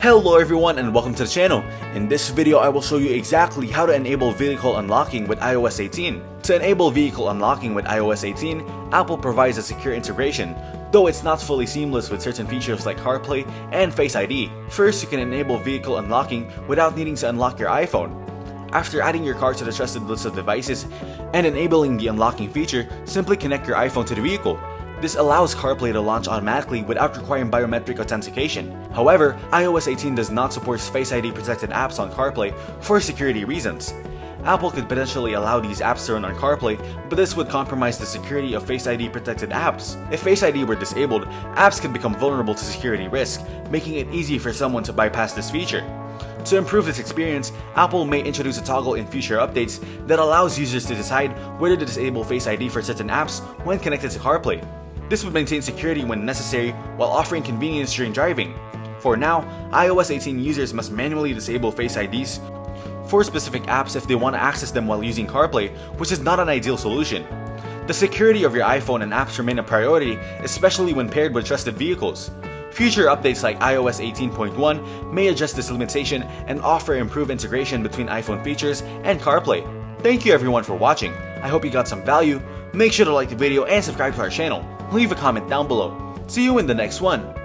Hello everyone and welcome to the channel. In this video I will show you exactly how to enable vehicle unlocking with iOS 18. To enable vehicle unlocking with iOS 18, Apple provides a secure integration, though it's not fully seamless with certain features like CarPlay and Face ID. First, you can enable vehicle unlocking without needing to unlock your iPhone. After adding your car to the trusted list of devices and enabling the unlocking feature, simply connect your iPhone to the vehicle. This allows CarPlay to launch automatically without requiring biometric authentication. However, iOS 18 does not support Face ID protected apps on CarPlay for security reasons. Apple could potentially allow these apps to run on CarPlay, but this would compromise the security of Face ID protected apps. If Face ID were disabled, apps could become vulnerable to security risk, making it easy for someone to bypass this feature. To improve this experience, Apple may introduce a toggle in future updates that allows users to decide whether to disable Face ID for certain apps when connected to CarPlay. This would maintain security when necessary while offering convenience during driving. For now, iOS 18 users must manually disable Face IDs for specific apps if they want to access them while using CarPlay, which is not an ideal solution. The security of your iPhone and apps remain a priority, especially when paired with trusted vehicles. Future updates like iOS 18.1 may adjust this limitation and offer improved integration between iPhone features and CarPlay. Thank you everyone for watching. I hope you got some value. Make sure to like the video and subscribe to our channel. Leave a comment down below. See you in the next one.